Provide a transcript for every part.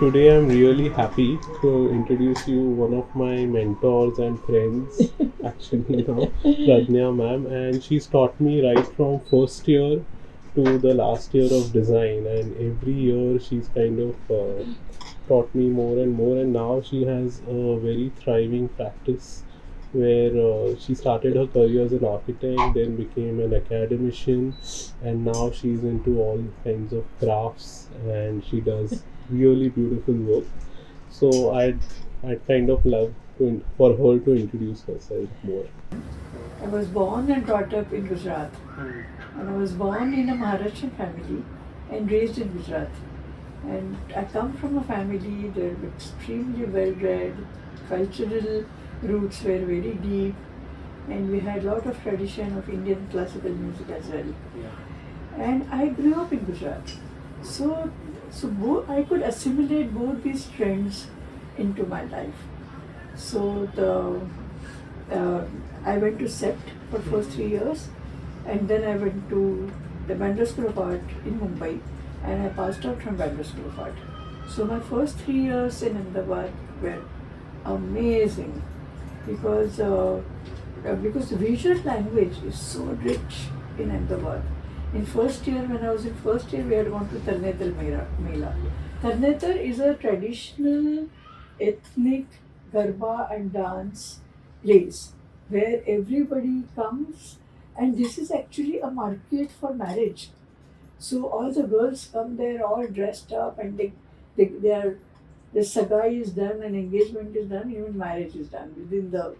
today I'm really happy to introduce you one of my mentors and friends, actually, Pradnya ma'am, and she's taught me right from first year to the last year of design, and every year she's kind of taught me more and more, and now she has a very thriving practice where she started her career as an architect, then became an academician, and now she's into all kinds of crafts and she does really beautiful work. So I'd kind of love for her to introduce herself more. I was born and brought up in Gujarat. And I was born in a Maharashtrian family and raised in Gujarat. And I come from a family that were extremely well read, cultural roots were very deep, and we had a lot of tradition of Indian classical music as well. And I grew up in Gujarat. I could assimilate both these trends into my life. So I went to SEPT for first 3 years, and then I went to the Bandra School of Art in Mumbai, and I passed out from Bandra School of Art. So my first 3 years in Ahmedabad were amazing because the visual language is so rich in Ahmedabad. In first year, when I was in first year, we had gone to Tarnetar Mela. Tarnetar is a traditional ethnic garba and dance place where everybody comes, and this is actually a market for marriage. So all the girls come there all dressed up, and they are, the sagai is done and engagement is done, even marriage is done within the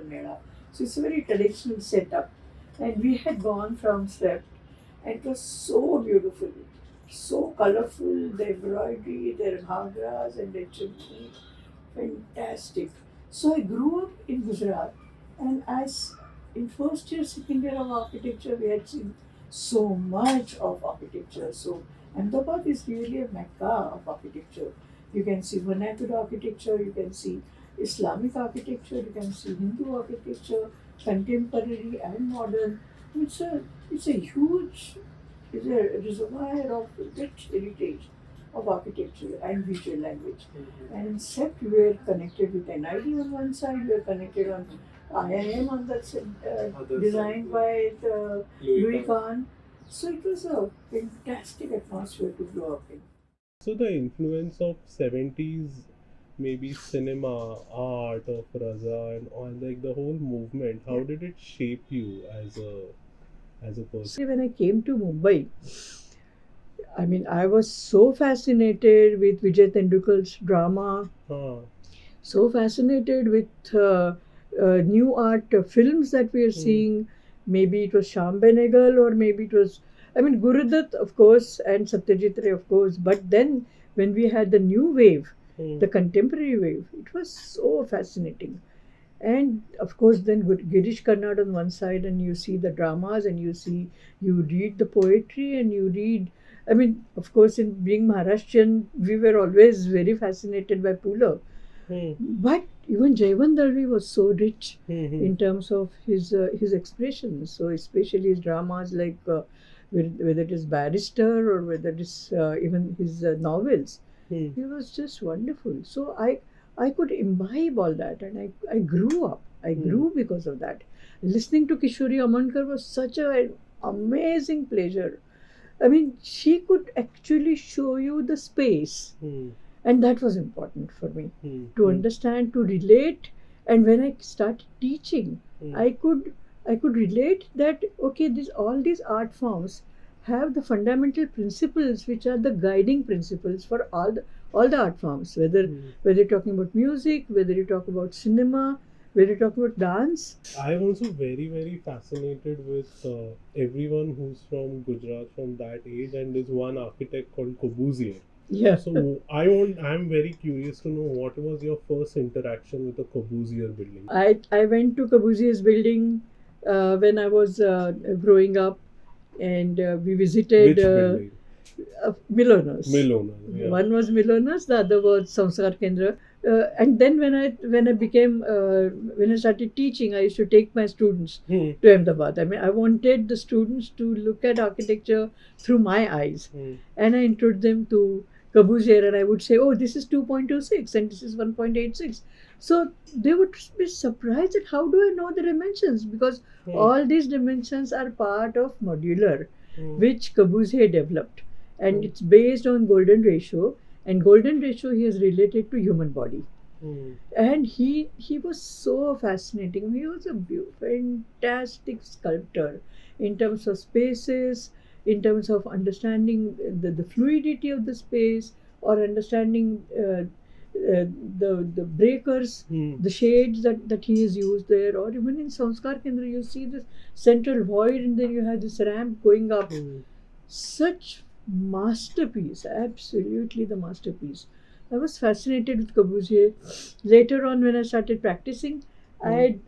mela. So it's a very traditional setup. And we had gone from SWEPT, and it was so beautiful, so colorful, the embroidery, their ghagras and their chimney, fantastic. So I grew up in Gujarat, and in first year, second year of architecture, we had seen so much of architecture. So Ahmedabad is really a mecca of architecture. You can see vernacular architecture, you can see Islamic architecture, you can see Hindu architecture, contemporary and modern. It's a huge, it's a reservoir of rich heritage of architecture and visual language. And in SEPT, we were connected with NID on one side, we were connected on IIM on that side, designed by Louis Kahn. So it was a fantastic atmosphere to grow up in. So the influence of 70s, maybe cinema, art of Raza and all, like the whole movement, how did it shape you as a person? When I came to Mumbai, I mean, I was so fascinated with Vijay Tendulkar's drama, so fascinated with new art films that we are seeing. Maybe it was Shyam Benegal, or maybe it was, I mean, Gurudutt, of course, and Satyajit Ray, of course. But then when we had the new wave, the contemporary wave, it was so fascinating. And of course, then Girish Karnad on one side, and you see the dramas, and you read the poetry, and you read. I mean, of course, in being Maharashtrian, we were always very fascinated by Pula. But even Jaivan Dalvi was so rich in terms of his expressions. So especially his dramas, like whether it is Barrister or whether it is even his novels, he was just wonderful. So I could imbibe all that, and I grew up. I grew because of that. Listening to Kishori Amankar was such an amazing pleasure. I mean, she could actually show you the space. And that was important for me to understand, to relate. And when I started teaching, I could relate that okay, all these art forms have the fundamental principles which are the guiding principles for all the art forms. Whether you're talking about music, whether you talk about cinema, whether you talk about dance. I'm also very fascinated with everyone who's from Gujarat from that age, and there's one architect called Corbusier. Yeah. So I'm very curious to know what was your first interaction with the Corbusier building. I went to Corbusier's building when I was growing up, and we visited. Which building? Milonas. Yeah. One was Milonas, the other was Samskar Kendra. And then when I started teaching, I used to take my students to Ahmedabad. I mean, I wanted the students to look at architecture through my eyes, and I introduced them to Corbusier, and I would say, oh, this is 2.26 and this is 1.86. So they would be surprised at how do I know the dimensions, because all these dimensions are part of modular, which Corbusier developed, and it's based on golden ratio, and golden ratio he is related to human body. And he was so fascinating. He was a fantastic sculptor in terms of spaces, in terms of understanding the fluidity of the space, or understanding the breakers, the shades that he has used there, or even in Sanskar Kendra you see this central void and then you have this ramp going up. Such masterpiece, absolutely the masterpiece. I was fascinated with Corbusier. Later on, when I started practicing, I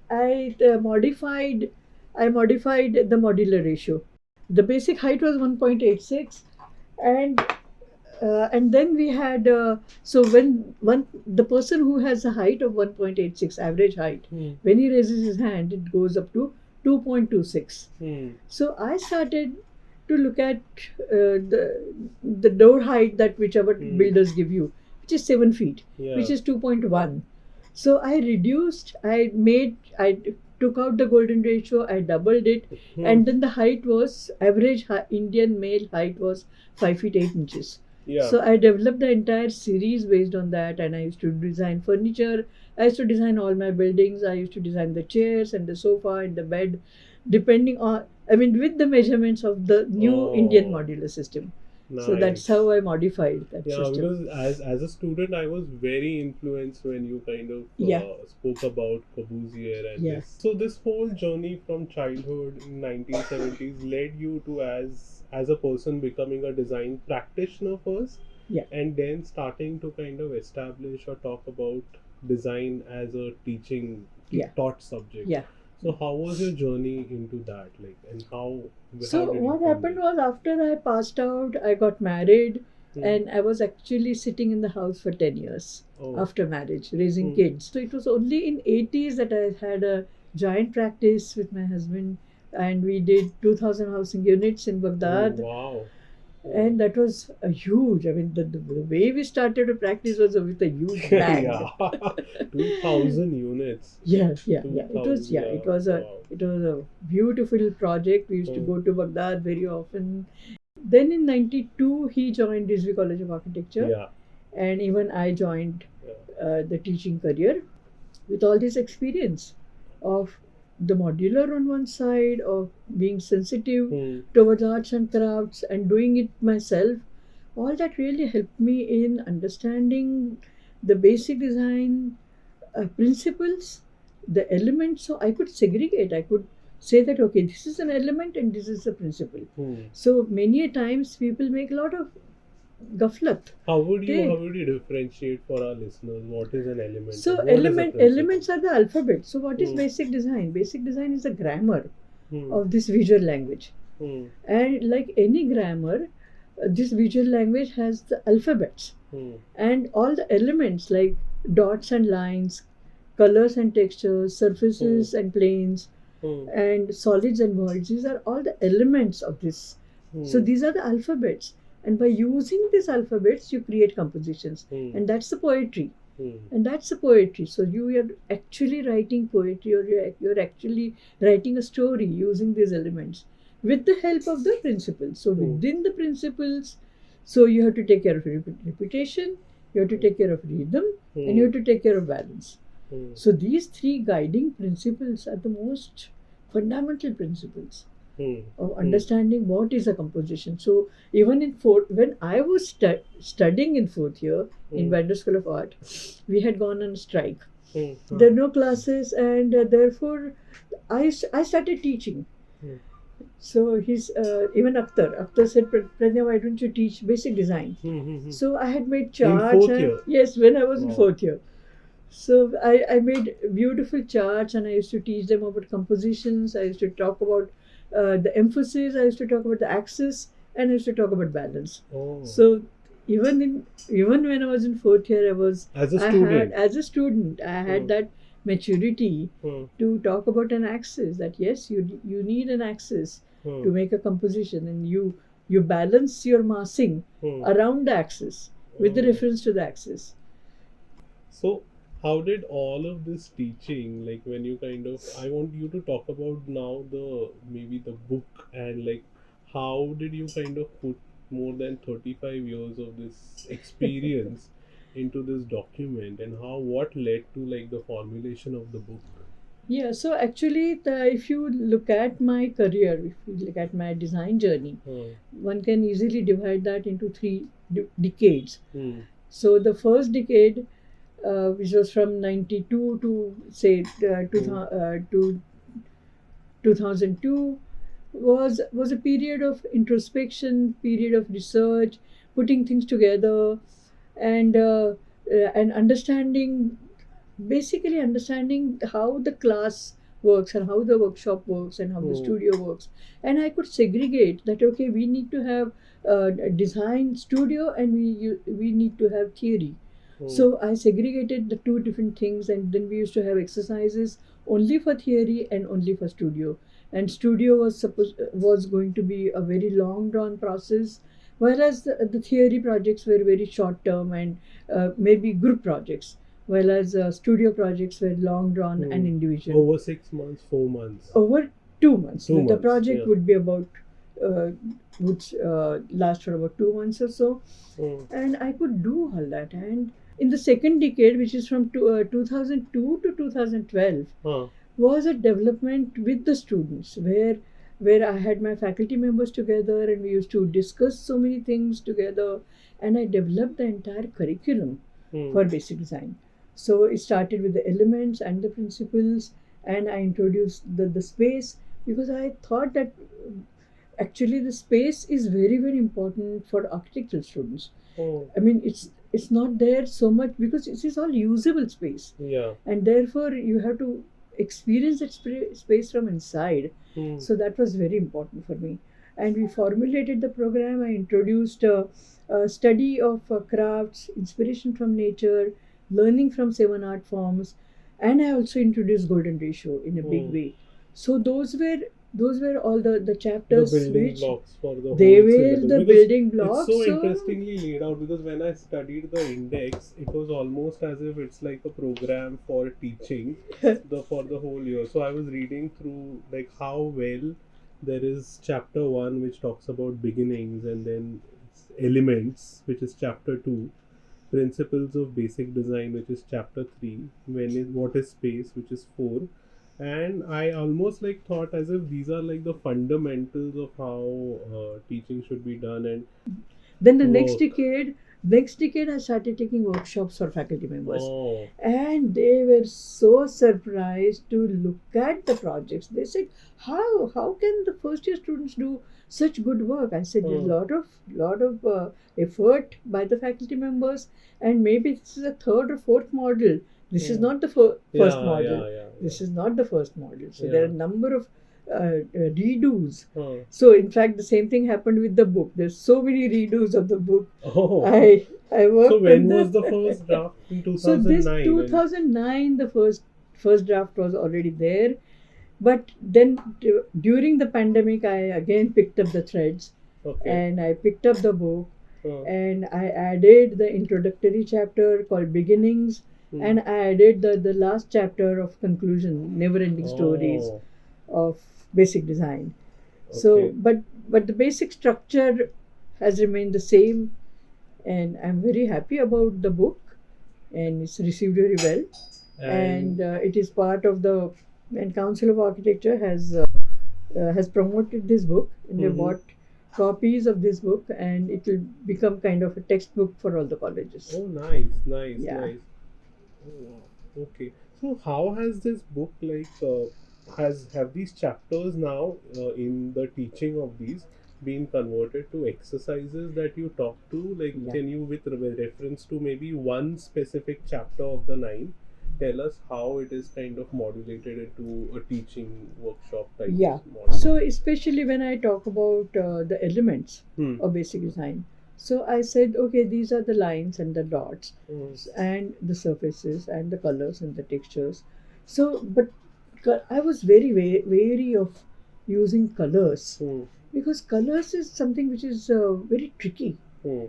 modified the modular ratio. The basic height was 1.86, and then we had so when the person who has a height of 1.86 average height, when he raises his hand, it goes up to 2.26. So I started to look at the door height that whichever builders give you, which is 7 feet, which is 2.1. So I reduced, I took out the golden ratio, I doubled it, and then the height was, average Indian male height was 5 feet 8 inches. So I developed the entire series based on that, and I used to design furniture. I used to design all my buildings. I used to design the chairs and the sofa and the bed, depending on, with the measurements of the new Indian modular system. Nice. So that's how I modified that system. Because as a student, I was very influenced when you kind of spoke about Corbusier and this. So this whole journey from childhood in 1970s led you to as a person becoming a design practitioner first, and then starting to kind of establish or talk about design as a taught subject. So how was your journey into that, and how? So what happened was, after I passed out, I got married, and I was actually sitting in the house for 10 years after marriage, raising kids. So it was only in 80s that I had a giant practice with my husband, and we did 2,000 housing units in Baghdad. Oh, wow. And that was a huge, the way we started to practice was with a huge bag. 2,000 units. It was a beautiful project. We used to go to Baghdad very often. Then in 92, he joined Disney College of Architecture. And even I joined the teaching career with all this experience of the modular on one side, of being sensitive towards arts and crafts and doing it myself. All that really helped me in understanding the basic design principles, the elements, so I could segregate. I could say that, okay, this is an element and this is a principle. So many a times people make a lot of gaflat. How would you differentiate for our listeners what is an element? So elements are the alphabet. So what is basic design? Basic design is the grammar of this visual language. And like any grammar, this visual language has the alphabets. And all the elements like dots and lines, colors and textures, surfaces and planes, and solids and voids, these are all the elements of this. So these are the alphabets. And by using these alphabets, you create compositions. And that's the poetry. So you are actually writing poetry, or you're actually writing a story using these elements with the help of the principles. So within the principles, so you have to take care of repetition, you have to take care of rhythm, and you have to take care of balance. So these three guiding principles are the most fundamental principles of understanding what is a composition. So even when I was studying in 4th year in Bandra School of Art, we had gone on strike. There are no classes, and therefore I started teaching. So he's even Akhtar said, Pradnya, why don't you teach basic design? So I had made charts. In 4th year? Yes, when I was in 4th year. So I made beautiful charts, and I used to teach them about compositions. I used to talk about the emphasis, I used to talk about the axis, and I used to talk about balance. So even when I was in 4th year, as a student, I had that maturity to talk about an axis, that yes, you need an axis to make a composition, and you balance your massing around the axis. with the Oh. reference to the axis. So, how did all of this teaching, like when you kind of, I want you to talk about now maybe the book and like how did you kind of put more than 35 years of this experience into this document and what led to like the formulation of the book? Yeah, so actually, if you look at my career, if you look at my design journey, Hmm. one can easily divide that into three decades. Hmm. So the first decade, which was from 92 to say Hmm. to 2002, was a period of introspection, period of research, putting things together, and understanding, basically understanding how the class works and how the workshop works and how the Hmm. studio works. And I could segregate that, okay, we need to have a design studio, and we need to have theory. Hmm. So I segregated the two different things, and then we used to have exercises only for theory and only for studio. And studio was going to be a very long drawn process, whereas the theory projects were very short term and maybe group projects, whereas studio projects were long drawn and Hmm. individual. Over 6 months, 4 months, Over 2 months, two the months, project yeah. would be about would last for about 2 months or so, Hmm. and I could do all that. And in the second decade, which is from 2002 to 2012, Huh. was a development with the students, where I had my faculty members together and we used to discuss so many things together, and I developed the entire curriculum Hmm. for basic design. So it started with the elements and the principles, and I introduced the space, because I thought that actually the space is very, very important for architectural students. Oh. I mean, it's not there so much because it is all usable space, Yeah. and therefore you have to experience that space from inside. Hmm. So that was very important for me, and we formulated the program. I introduced a study of crafts, inspiration from nature, learning from 7 art forms, and I also introduced golden ratio in a big Hmm. way. So those were all the The chapters building which blocks for the they whole were syllabus the because building it's so blocks. So interestingly laid out because when I studied the index it was almost as if it's like a program for teaching for the whole year. So I was reading through like how well there is chapter 1 which talks about beginnings, and then elements which is chapter 2, principles of basic design which is chapter 3, what is space which is 4, and I almost like thought as if these are like the fundamentals of how teaching should be done and then the work. next decade, I started taking workshops for faculty members, Oh. and they were so surprised to look at the projects. They said, "How can the first year students do such good work?" I said, "There's uh, lot of effort by the faculty members, and maybe this is a third or fourth model. This is uh, not the first yeah, model. yeah, yeah, This is not the first model. So there are yeah, a number of redos." yeah. So in fact, the same thing happened with the book. There's so many redos of the book. Oh. I So worked when on was the. the first draft? In So this 2009 and 2009, the first draft was already there, but then during the pandemic, I again picked up the threads, okay. and I picked up the book, uh, and I added the introductory chapter called Beginnings, hmm. and I added the last chapter of conclusion, never ending stories Oh, of basic design. So, okay. but the basic structure has remained the same, and I'm very happy about the book, and it's received very well. And And it is part of the, and Council of Architecture has promoted this book, and they mhm. bought copies of this book, and it will become kind of a textbook for all the colleges. Oh, nice, nice, Yeah. nice. Oh, wow. Okay. So how has this book has have these chapters now in the teaching of these been converted to exercises that you talk to? Like, Yeah. can you, with reference to maybe one specific chapter of the 9, tell us how it is kind of modulated into a teaching workshop type Yeah. model? So especially when I talk about the elements Hmm. of basic design, so I said, okay, these are the lines and the dots, Hmm. and the surfaces and the colors and the textures. So, but I was very wary of using colors, Hmm. because colors is something which is very tricky. Hmm.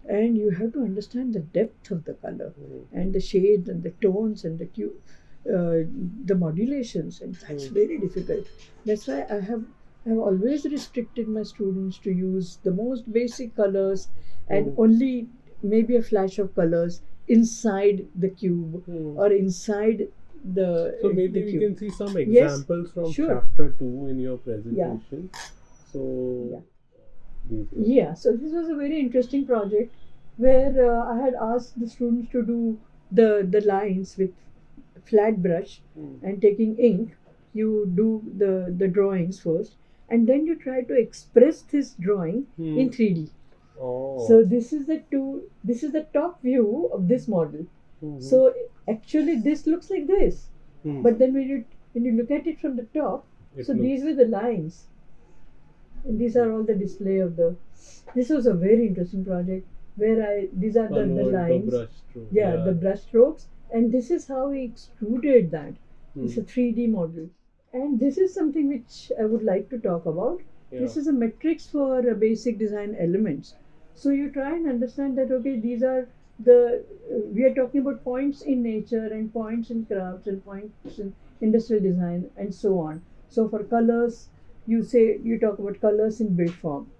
and you have to understand the depth of the color and the shades and the tones and the modulations, and that's very difficult. That's why I have always restricted my students to use the most basic colors and only maybe a flash of colors inside the cube or inside the So maybe the we cube. can see some Yes, examples from sure. chapter 2 in your presentation. So Yeah. these are- Yeah, so this was a very interesting project where I had asked the students to do the lines with flat brush and taking ink. You do the drawings first, and then you try to express this drawing in 3D. Oh. So this is the top view of this model. So actually this looks like this, but then when you look at it from the top, It so looks- these were the lines. And these are all the display of the. This was a very interesting project where these are the Colored, lines. the brush stroke. Yeah, the brush strokes, and this is how we extruded that. It's a 3D model, and this is something which I would like to talk about. This is a matrix for basic design elements. So you try and understand that okay, these are we are talking about points in nature and points in crafts and points in industrial design and so on. So for colors, you talk about colors in build form.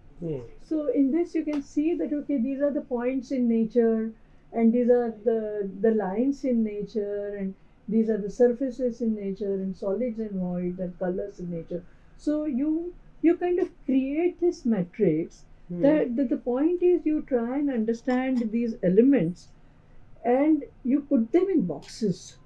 So in this you can see that okay, these are the points in nature, and these are the lines in nature, and these are the surfaces in nature, and solids and voids and colors in nature. So you kind of create this matrix. That the point is you try and understand these elements, and you put them in boxes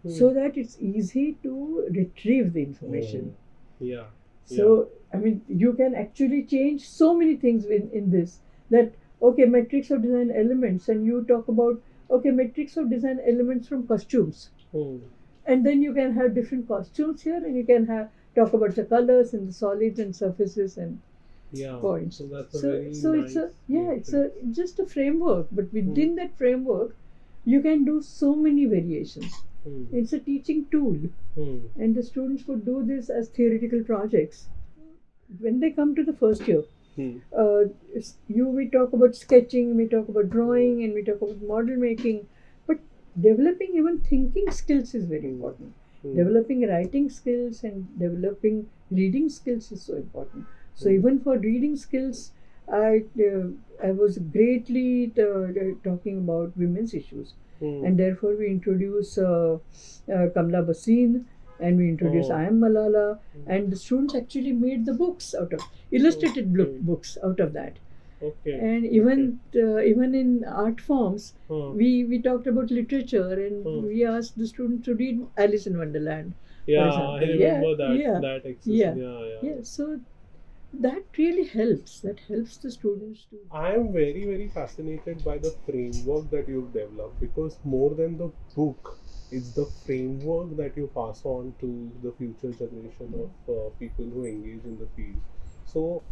so that it's easy to retrieve the information. Yeah. So, I mean, you can actually change so many things in this. That, okay, matrix of design elements, and you talk about, okay, matrix of design elements from costumes. And then you can have different costumes here, and you can talk about the colors and the solids and surfaces and points. So that's a very nice it's just a framework, but within that framework, you can do so many variations. It's a teaching tool, and the students would do this as theoretical projects. When they come to the first year, we talk about sketching, we talk about drawing, and we talk about model making, but developing even thinking skills is very important. Developing writing skills and developing reading skills is so important. So even for reading skills, I was greatly talking about women's issues, and therefore we introduce Kamla Basin, and we introduce I Am Malala, and the students actually made the books out of illustrated books out of that. And even in art forms, we talked about literature, and we asked the students to read Alice in Wonderland. Yeah, for I remember that exercise. Yeah. So that really helps. That helps the students to. I am very, very fascinated by the framework that you've developed, because more than the book, it's the framework that you pass on to the future generation of people who engage in the field. So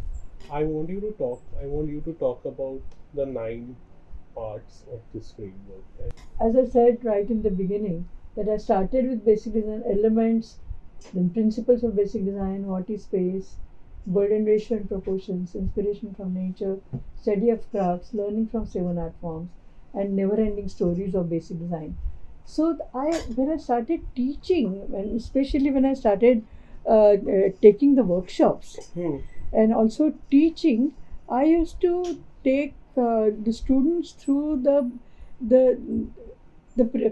I want you to talk about the 9 parts of this framework. As I said right in the beginning, that I started with basic design elements, then principles of basic design, what is space, burden ratio and proportions, inspiration from nature, study of crafts, learning from 7 art forms, and never-ending stories of basic design. So when I started teaching, especially when I started taking the workshops and also teaching, I used to take the students through the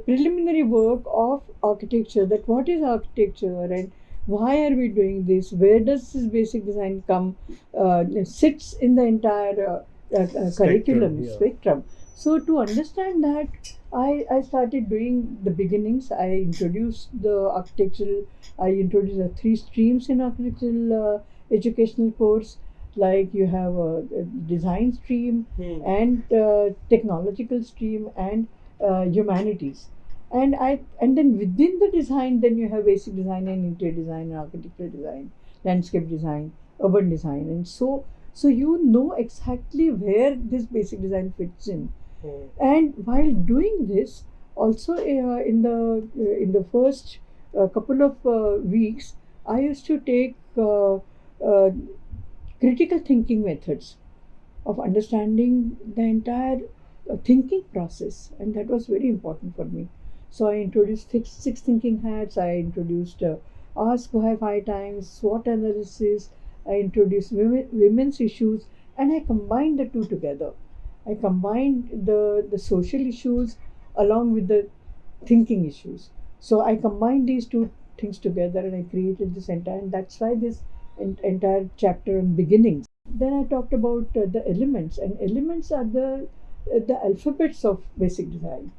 preliminary work of architecture. That what is architecture and why are we doing this? Where does this basic design sits in the entire curriculum spectrum? So to understand that, I started doing the beginnings. I introduced I introduced the 3 streams in architectural educational course. Like you have a design stream and technological stream and humanities. And then within the design, then you have basic design and interior design, and architectural design, landscape design, urban design, and so you know exactly where this basic design fits in. And while doing this, also in the first couple of weeks, I used to take critical thinking methods of understanding the entire thinking process, and that was very important for me. So I introduced six thinking hats. I introduced ask why five times, SWOT analysis. I introduced women's issues, and I combined the two together. I combined the social issues along with the thinking issues. So I combined these two things together, and I created this entire. And that's why this entire chapter on beginnings. Then I talked about the elements, and elements are the alphabets of basic design.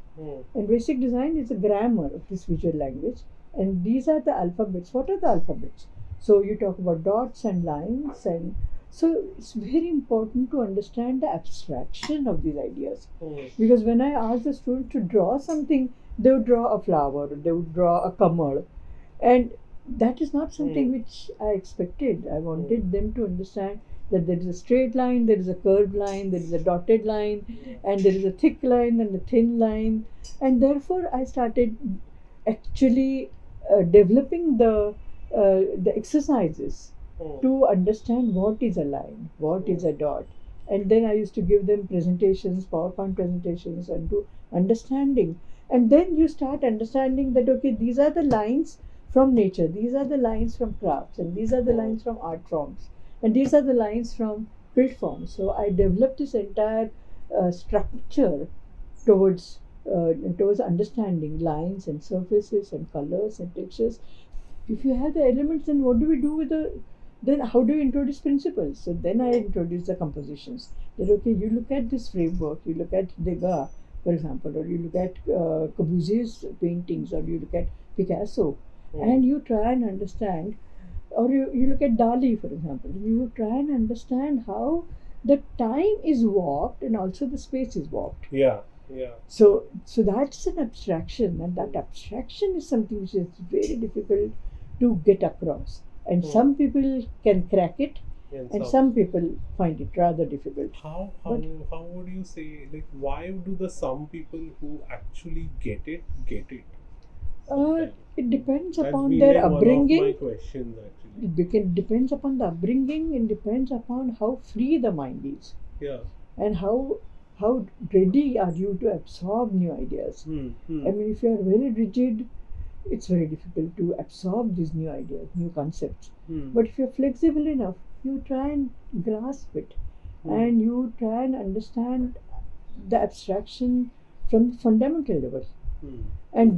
And basic design is a grammar of this visual language, and these are the alphabets. What are the alphabets? So you talk about dots and lines, and so it's very important to understand the abstraction of these ideas. Because when I asked the students to draw something, they would draw a flower, they would draw a kamal, and that is not something which I expected. I wanted them to understand that there is a straight line, there is a curved line, there is a dotted line, and there is a thick line and a thin line. And therefore, I started actually developing the exercises to understand what is a line, what is a dot. And then I used to give them presentations, PowerPoint presentations, and to understanding. And then you start understanding that, okay, these are the lines from nature, these are the lines from crafts, and these are the lines from art forms, and these are the lines from built forms. So I developed this entire structure towards understanding lines and surfaces and colors and textures. If you have the elements, then what do we do with then how do you introduce principles? So then I introduce the compositions. That, okay, you look at this framework, you look at Degas, for example, or you look at Corbusier's paintings, or you look at Picasso, and you try and understand, or you look at Dali, for example, you try and understand how the time is warped and also the space is warped. So that's an abstraction, and that abstraction is something which is very difficult to get across. And some people can crack it, and some people find it rather difficult. How would you say, like, why do the some people who actually get it? It depends That's upon been their one upbringing. of my questions actually. It depends upon the upbringing, and depends upon how free the mind is, and how ready are you to absorb new ideas. I mean, if you are very rigid, it's very difficult to absorb these new ideas, new concepts. But if you're flexible enough, you try and grasp it, and you try and understand the abstraction from the fundamental level. And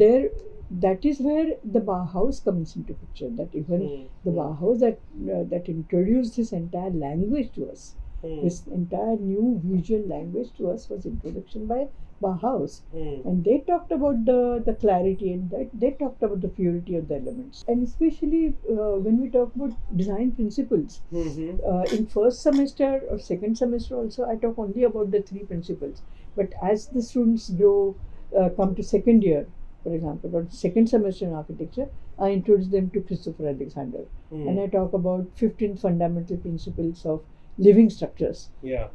that is where the Bauhaus comes into picture. That even the Bauhaus that introduced this entire language to us, this entire new visual language to us, was introduction by Bauhaus. And they talked about the clarity, and they talked about the purity of the elements. And especially when we talk about design principles, in first semester or second semester also, I talk only about the three principles. But as the students grow, come to second year, for example, or second semester in architecture, I introduce them to Christopher Alexander. And I talk about 15 fundamental principles of living structures.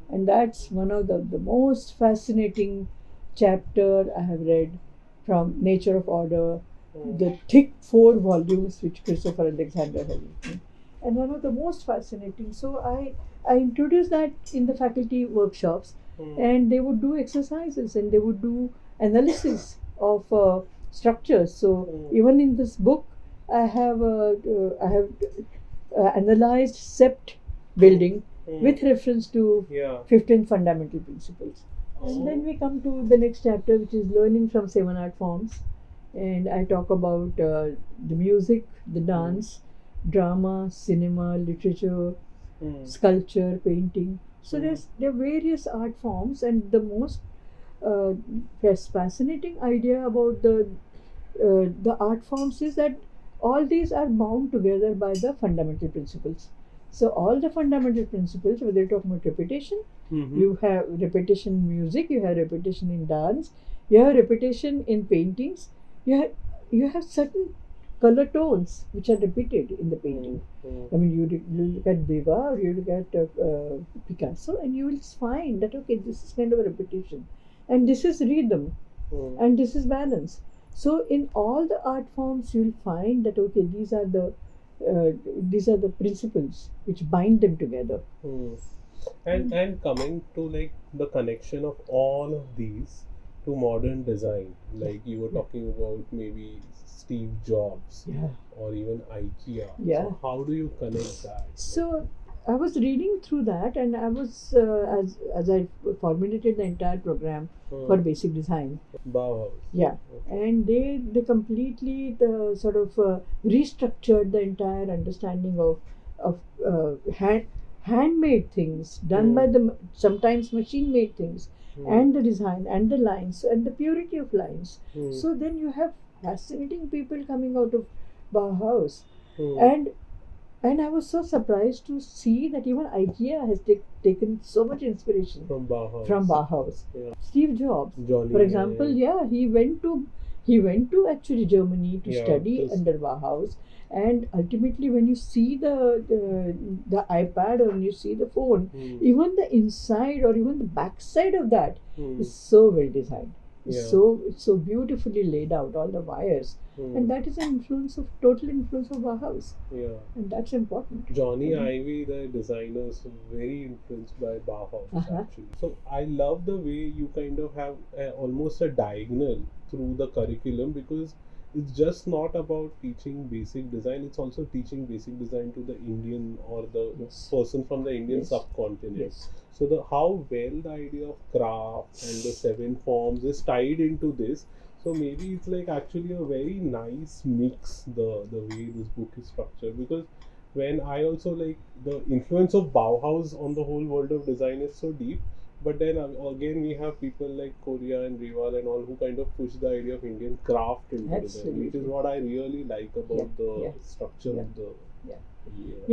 And that's one of the most fascinating chapter I have read from Nature of Order, the thick 4 volumes which Christopher Alexander has written. And one of the most fascinating. So I introduced that in the faculty workshops, and they would do exercises, and they would do analysis of structures. So even in this book, I have analyzed Sept building with reference to 15 fundamental principles. And then we come to the next chapter, which is learning from 7 art forms. And I talk about the music, the dance, drama, cinema, literature, sculpture, painting. So there are various art forms, and the most fascinating idea about the art forms is that all these are bound together by the fundamental principles. So all the fundamental principles, whether you're talking about repetition, you have repetition in music, you have repetition in dance, you have repetition in paintings, you have certain color tones which are repeated in the painting. I mean, you look at Degas or you look at Picasso, and you will find that, okay, this is kind of a repetition, and this is rhythm, and this is balance. So in all the art forms, you will find that, okay, these are the principles which bind them together. And coming to like the connection of all of these to modern design, like you were talking about maybe Steve Jobs Yeah. or even IKEA. Yeah. So how do you connect that? So I was reading through that, and I was as I formulated the entire program for basic design. Bauhaus. Yeah, Okay. and they completely sort of restructured the entire understanding of handmade things done by the sometimes machine made things, and the design and the lines and the purity of lines. So then you have fascinating people coming out of Bauhaus, and and I was so surprised to see that even IKEA has taken so much inspiration From Bauhaus. from Bauhaus. Yeah. Steve Jobs, Johnny, for example, he went to actually Germany to Yeah, study this- under Bauhaus, and ultimately when you see the iPad or when you see the phone, even the inside or even the backside of that is so well designed. Yeah. It's so beautifully laid out, all the wires, and that is an total influence of Bauhaus, Yeah. and that's important. Johnny Ive, the designer, is very influenced by Bauhaus actually. So I love the way you kind of have almost a diagonal through the curriculum, because it's just not about teaching basic design, it's also teaching basic design to the Indian or the Yes. person from the Indian Yes. subcontinent. Yes. So how well the idea of craft and the 7 forms is tied into this. So maybe it's like actually a very nice mix, the way this book is structured, because when I also like the influence of Bauhaus on the whole world of design is so deep, but then again we have people like Korea and Rival and all who kind of push the idea of Indian craft into design, which Absolutely. is what I really like about the Yeah. structure Yeah. of the Yeah.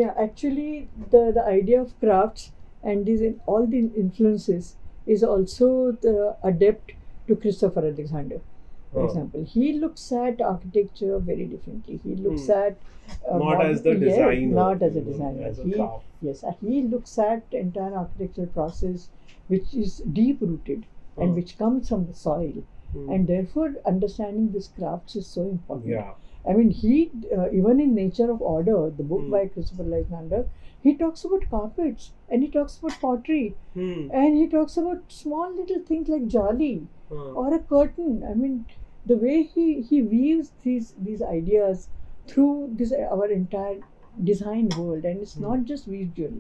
Yeah, actually, the idea of crafts and all the influences is also the adept to Christopher Alexander. For example, he looks at architecture very differently. He looks at Not as the designer, not as a you know, designer. as a craft. He looks at entire architectural process, which is deep rooted and which comes from the soil, and therefore understanding these crafts is so important. Yeah. I mean, he even in Nature of Order, the book by Christopher Alexander, he talks about carpets and he talks about pottery and he talks about small little things like jolly or a curtain. I mean, the way he weaves these ideas through this our entire design world, and it's not just visual,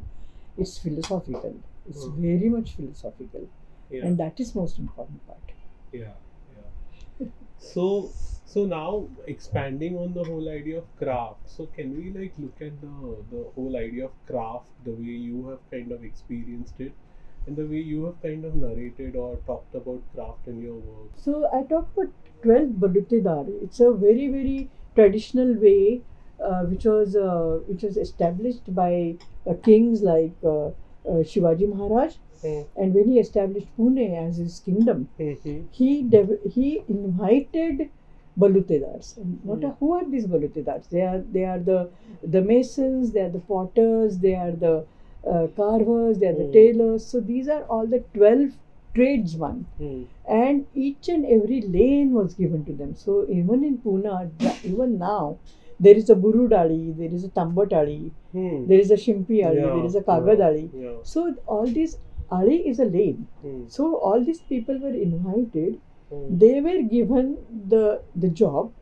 it's philosophical. It's very much philosophical, Yeah. and that is most important part. Yeah. So now expanding on the whole idea of craft. So can we like look at the whole idea of craft, the way you have kind of experienced it, and the way you have kind of narrated or talked about craft in your work? So I talk about 12 Balutedar. It's a very very traditional way, which was established by kings like Shivaji Maharaj. And when he established Pune as his kingdom, he invited Balutedars. And who are these Balutedars? They are the masons, they are the potters, they are the carvers, they are the tailors. So these are all the 12 tradesmen, and each and every lane was given to them. So even in Pune, even now, there is a Burudali, there is a Tambatali, there is a Shimpi Ali, there is a Kagadali. Yeah. So all these Ali is a lane. So all these people were invited. They were given the job,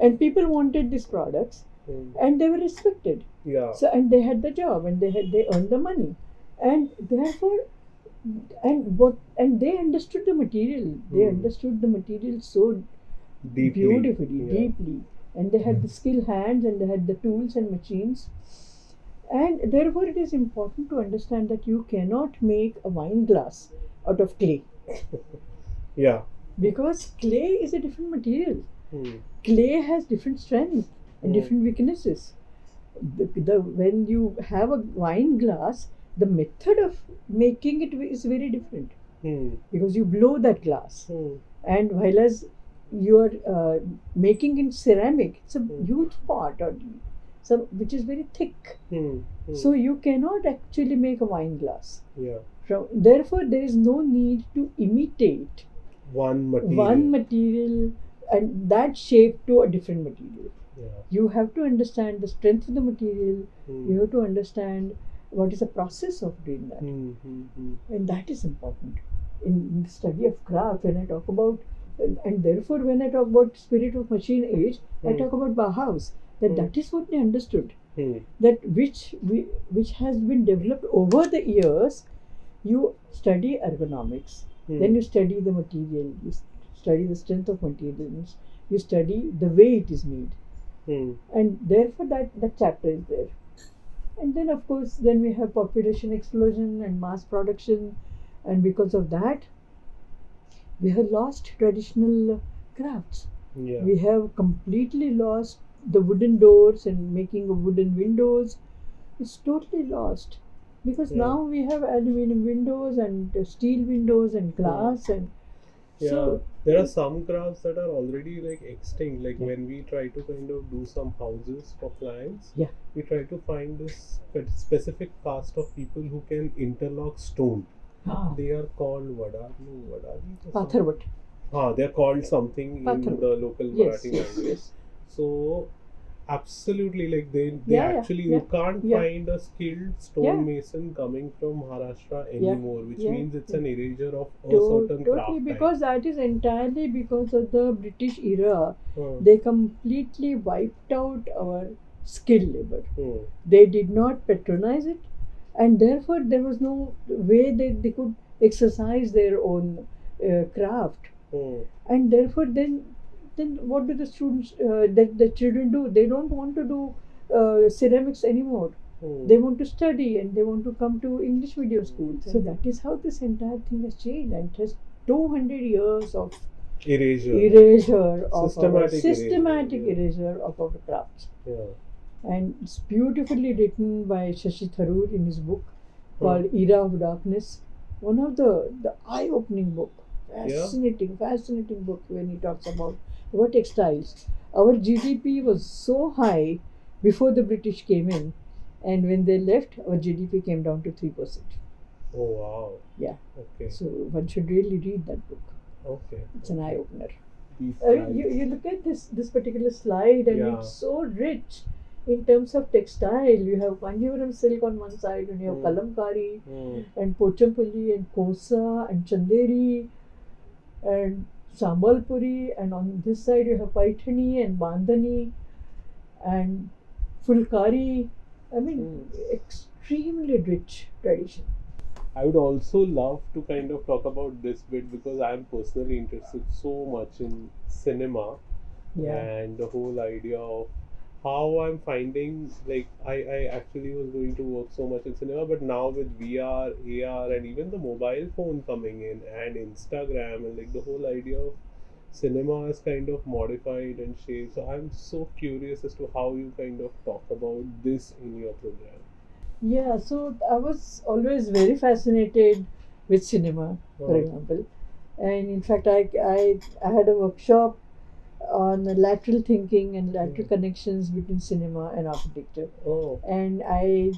and people wanted these products, and they were respected. Yeah. So and they had the job, and they earned the money, and therefore, and they understood the material. They understood the material so beautifully, deeply, and they had the skilled hands, and they had the tools and machines. And therefore, it is important to understand that you cannot make a wine glass out of clay. Yeah. Because clay is a different material. Clay has different strength and different weaknesses. When you have a wine glass, the method of making it is very different. Because you blow that glass. And while as you are making in ceramic, it's a huge pot which is very thick. So you cannot actually make a wine glass. Yeah. Therefore, there is no need to imitate One material and that shape to a different material. Yeah. You have to understand the strength of the material. You have to understand what is the process of doing that. And that is important in the study of craft. When I talk about, and therefore when I talk about spirit of machine age, I talk about Bauhaus, that is what they understood, that which has been developed over the years. You study ergonomics, then you study the material, you study the strength of materials, you study the way it is made, and therefore that chapter is there. And then of course then we have population explosion and mass production, and because of that we have lost traditional crafts. We have completely lost the wooden doors and making of wooden windows. It's totally lost, because now we have aluminum windows and steel windows and glass, and so there are some crafts that are already like extinct. Like when we try to kind of do some houses for clients, we try to find this specific caste of people who can interlock stone. They are called Patharvat. They are called something in the local Marathi language. So absolutely, like they actually you can't find a skilled stonemason coming from Maharashtra anymore, which means it's an erasure of a certain craft. Because that is entirely because of the British era. They completely wiped out our skilled labor. They did not patronize it, and therefore there was no way that they could exercise their own craft. And therefore then what do the students, the children do? They don't want to do ceramics anymore. They want to study and they want to come to English medium schools. So that is how this entire thing has changed, and it has 200 years of erasure of systematic erasure of our crafts. And it's beautifully written by Shashi Tharoor in his book called Era of Darkness. One of the eye-opening book. Fascinating book when he talks about textiles. Our GDP was so high before the British came in, and when they left, our GDP came down to 3%. Oh wow! Yeah. Okay. So one should really read that book. Okay. It's an eye opener. You look at this particular slide, and it's so rich in terms of textile. You have Kanjivaram silk on one side, and you have Kalamkari, and Pochampalli, and Kosa, and Chanderi, and Sambalpuri, and on this side you have Paithani and Bandhani and Fulkari. I mean, extremely rich tradition. I would also love to kind of talk about this bit because I am personally interested so much in cinema and the whole idea of how I'm finding, like, I actually was going to work so much in cinema, but now with VR, AR, and even the mobile phone coming in, and Instagram, and like the whole idea of cinema is kind of modified and shaped. So I'm so curious as to how you kind of talk about this in your program. Yeah, so I was always very fascinated with cinema, for example. And in fact, I had a workshop on lateral thinking and lateral connections between cinema and architecture. And I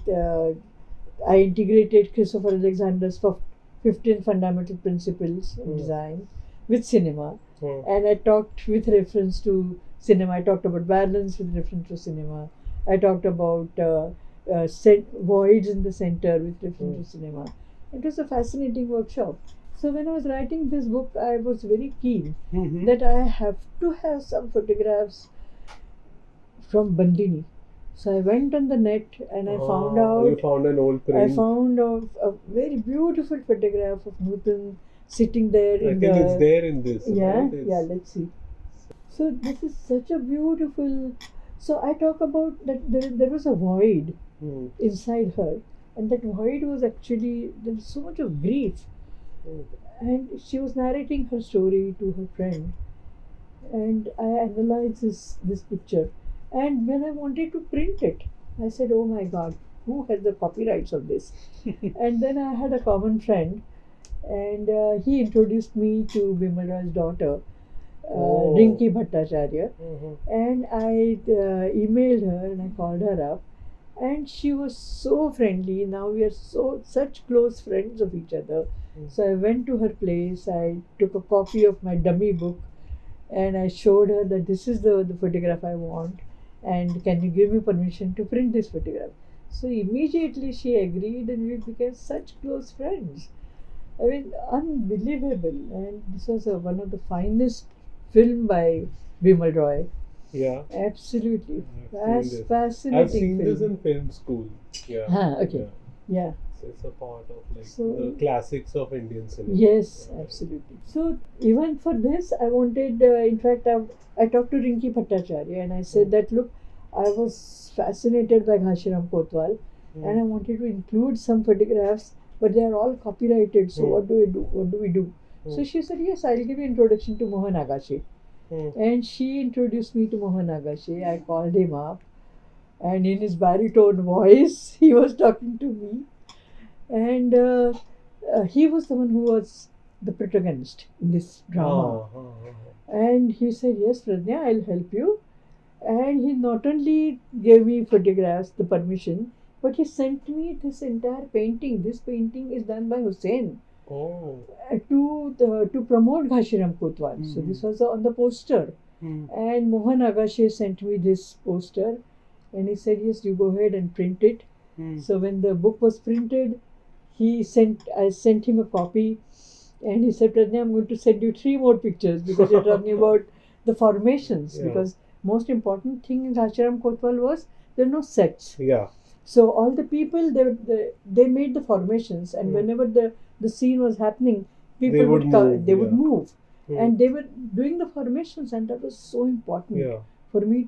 integrated Christopher Alexander's 15 fundamental principles in design with cinema. And I talked with reference to cinema. I talked about balance with reference to cinema. I talked about voids in the center with reference to cinema. It was a fascinating workshop. So when I was writing this book, I was very keen that I have to have some photographs from Bandini. So I went on the net and I found out. You found an old print. I found a very beautiful photograph of Nutan sitting there. I think it's there in this. Yeah, right? yeah. Let's see. So this is such a beautiful. So I talk about that there was a void inside her, and that void was actually there was so much of grief. And she was narrating her story to her friend, and I analyzed this picture. And when I wanted to print it, I said, "Oh my God, who has the copyrights of this?" And then I had a common friend, and he introduced me to Bimal's daughter, Rinki Bhattacharya, and I emailed her and I called her up, and she was so friendly. Now we are such close friends of each other. So I went to her place, I took a copy of my dummy book, and I showed her that this is the photograph I want, and can you give me permission to print this photograph? So immediately she agreed, and we became such close friends. I mean, unbelievable. And this was one of the finest film by Bimal Roy. Yeah. Absolutely. I've seen this. Fascinating I've seen film. this in film school. Yeah. Okay. Yeah. So it's a part of like So- the classics of Indian cinema. Yes, absolutely. So even for this, I wanted. In fact, I talked to Rinki Bhattacharya, and I said that look, I was fascinated by Ghanshiram Kotwal, and I wanted to include some photographs, but they are all copyrighted. So what do we do? What do we do? So she said, yes, I'll give you introduction to Mohan Agashe. And she introduced me to Mohan Agashe. I called him up, and in his baritone voice, he was talking to me. And he was the one who was the protagonist in this drama. And he said, yes, Pradnya, I'll help you. And he not only gave me photographs, the permission, but he sent me this entire painting. This painting is done by Hussein to promote Ghanshiram Kotwal. So this was on the poster. And Mohan Agashe sent me this poster, and he said, yes, you go ahead and print it. So when the book was printed, I sent him a copy, and he said, Pradnya, I'm going to send you 3 more pictures because you're talking about the formations. Because most important thing in Ghanshiram Kotwal was there are no sets. Yeah. So all the people, they made the formations, and whenever the scene was happening, people would move. And they were doing the formations, and that was so important for me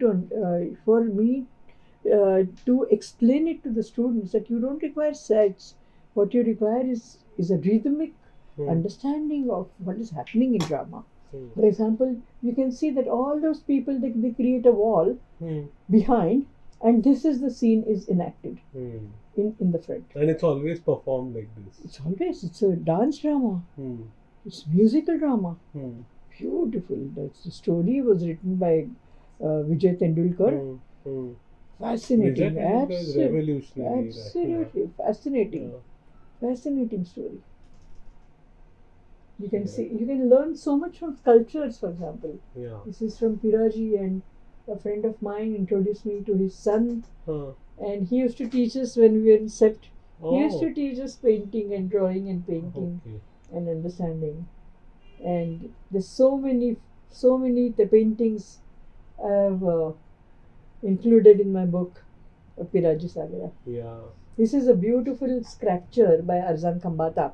to explain it to the students that you don't require sets. What you require is a rhythmic understanding of what is happening in drama. For example, you can see that all those people, they create a wall behind, and this is the scene is enacted in the front. And it's always performed like this. It's a dance drama. It's musical drama. Beautiful. The story was written by Vijay Tendulkar. Fascinating. Vijay Tendulkar is revolutionary. Absolutely. Fascinating. Fascinating story. You can see, you can learn so much from sculptures, for example. This is from Piraji, and a friend of mine introduced me to his son, and he used to teach us when we were in SEPT. He used to teach us painting and drawing and painting and understanding. And there's so many the paintings I have included in my book, Piraji Sagara. This is a beautiful sculpture by Arzan Kambata.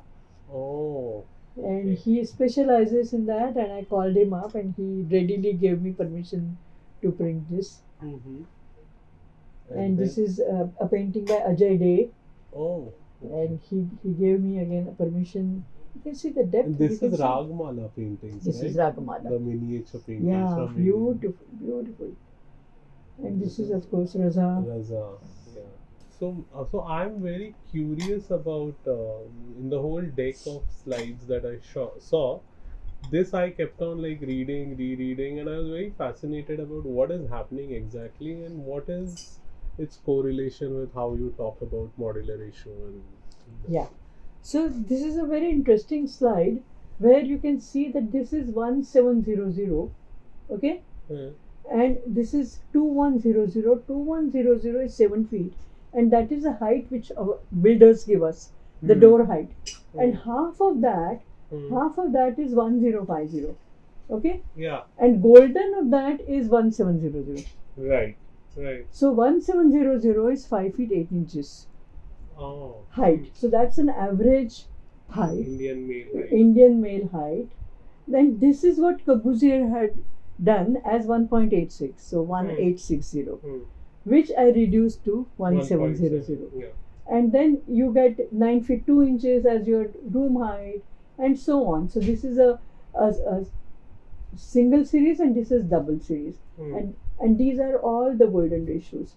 And he specializes in that, and I called him up, and he readily gave me permission to print this. And this is a painting by Ajay Day. And he gave me again a permission. You can see the depth. And this is Ragmala paintings. This is Ragmala. The miniature paintings. Yeah, beautiful. And this is, of course, Raza. So I'm very curious about in the whole deck of slides that I saw. This I kept on like rereading, and I was very fascinated about what is happening exactly and what is its correlation with how you talk about modular ratio. So this is a very interesting slide where you can see that this is 1700, okay? And this is 2100. 2100 is 7 feet, and that is the height which our builders give us, the door height. And half of that is 1050, okay? And golden of that is 1700. Right. So 1700 is 5 feet 8 inches height. So that's an average height. Indian male height. Then this is what Corbusier had done as 1.86. So 1860, which I reduced to 1700. And then you get 9 feet 2 inches as your room height, and so on. So this is a single series, and this is double series. And these are all the golden ratios.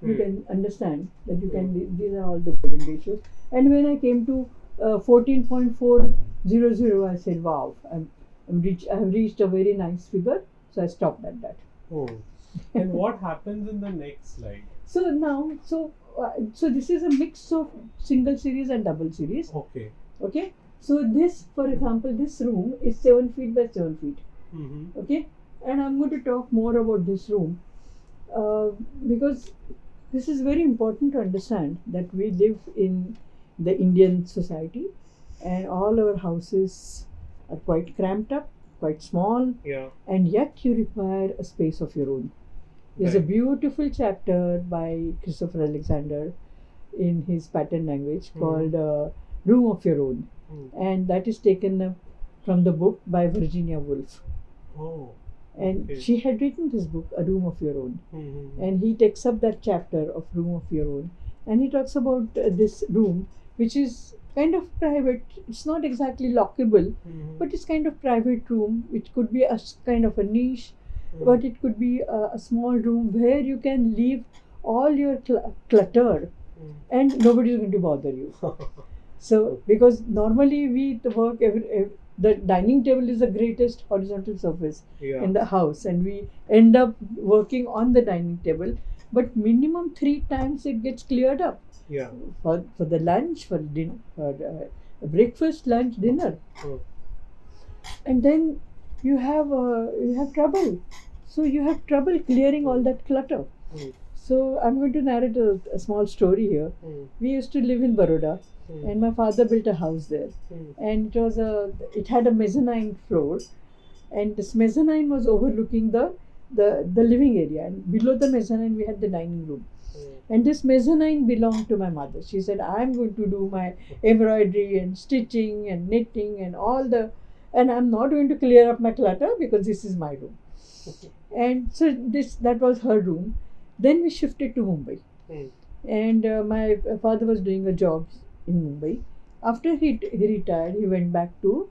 You can understand that these are all the golden ratios. And when I came to 14.400, I said, wow, I have reached a very nice figure. So I stopped at that. And what happens in the next slide? So now, so this is a mix of single series and double series. Okay. So this, for example, this room is 7 feet by 7 feet. Okay. And I'm going to talk more about this room because This is very important to understand that we live in the Indian society and all our houses are quite cramped up, quite small, Yeah. and yet you require a space of your own. There's a Right. beautiful chapter by Christopher Alexander in his pattern language called Room of Your Own, and that is taken up from the book by Virginia Woolf. Oh. And Okay. she had written this book, A Room of Your Own. Mm-hmm. And he takes up that chapter of Room of Your Own, and he talks about this room which is kind of private. It's not exactly lockable, but it's kind of private room which could be a kind of a niche, but it could be a small room where you can leave all your clutter and nobody is going to bother you. So because normally we work the dining table is the greatest horizontal surface Yeah. in the house, and we end up working on the dining table, but minimum 3 times it gets cleared up Yeah. for the lunch, for dinner, for breakfast, lunch, dinner, Oh. and then you have trouble. So you have trouble clearing all that clutter. Mm. So I'm going to narrate a small story here. We used to live in Baroda, and my father built a house there, and it had a mezzanine floor, and this mezzanine was overlooking the living area, and below the mezzanine we had the dining room. And this mezzanine belonged to my mother. She said, I'm going to do my embroidery and stitching and knitting and and I'm not going to clear up my clutter because this is my room. And so that was her room. Then we shifted to Mumbai. And my father was doing a job in Mumbai. After he retired, he went back to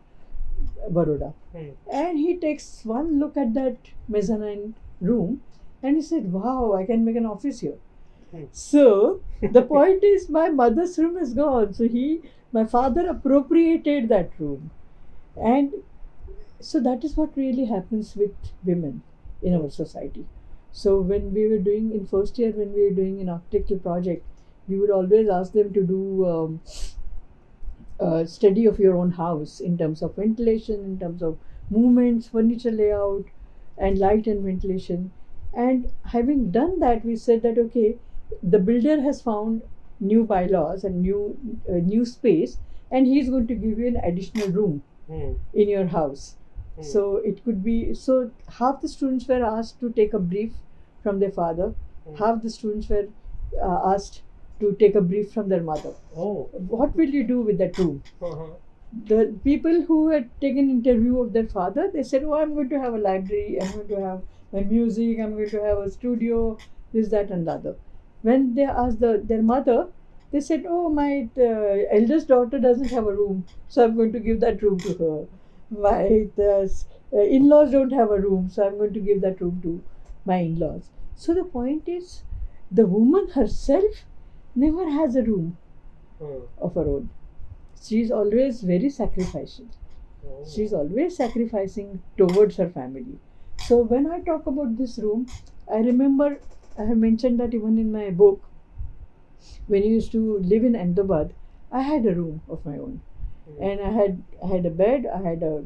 Baroda. And he takes one look at that mezzanine room and he said, wow, I can make an office here. So the point is, my mother's room is gone. So my father appropriated that room. And so that is what really happens with women in our society. So when we were doing in first year, when we were doing an architectural project, we would always ask them to do study of your own house in terms of ventilation, in terms of movements, furniture layout, and light and ventilation. And having done that, we said that okay, the builder has found new bylaws and new space, and he's going to give you an additional room in your house. So it could be, so half the students were asked to take a brief from their father, half the students were asked to take a brief from their mother. Oh. What will you do with that room? The people who had taken interview of their father, they said, oh, I'm going to have a library, I'm going to have my music, I'm going to have a studio, this, that and the other. When they asked their mother, they said, oh, my eldest daughter doesn't have a room, so I'm going to give that room to her. My in-laws don't have a room, so I'm going to give that room to my in-laws. So the point is, the woman herself never has a room of her own. She's always very sacrificial. She's always sacrificing towards her family. So when I talk about this room, I remember I have mentioned that even in my book, when I used to live in Ahmedabad, I had a room of my own. And I had a bed, I had a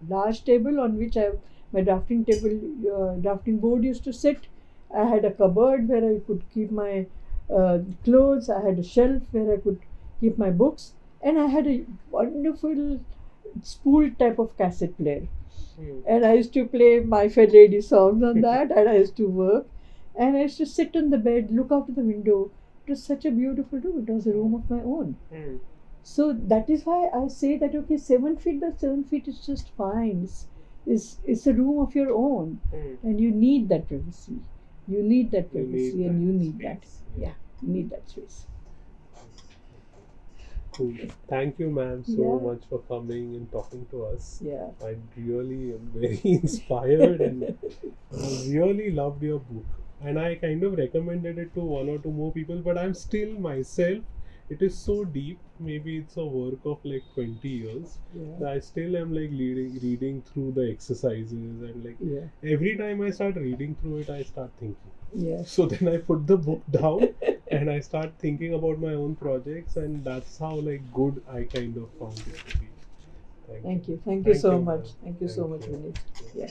large table on which my drafting board used to sit. I had a cupboard where I could keep my clothes. I had a shelf where I could keep my books, and I had a wonderful spool type of cassette player. And I used to play My Fair Lady songs on that, and I used to work. And I used to sit on the bed, look out of the window. It was such a beautiful room. It was a room of my own. So that is why I say that okay, 7 feet by 7 feet is just fine. It's a room of your own, and you need that privacy. You need that privacy, and you need that. Yeah, you need that space. Cool. Thank you, ma'am, so much for coming and talking to us. Yeah. I really am very inspired, and I really loved your book. And I kind of recommended it to 1 or 2 more people, but I'm still myself. It is so deep. Maybe it's a work of like 20 years. Yeah. I still am like reading through the exercises, and like every time I start reading through it, I start thinking. Yeah. So then I put the book down and I start thinking about my own projects, and that's how like good I kind of found it to be. Thank you. Thank you so much. Ma'am. Thank you so much, Vinit. Yeah.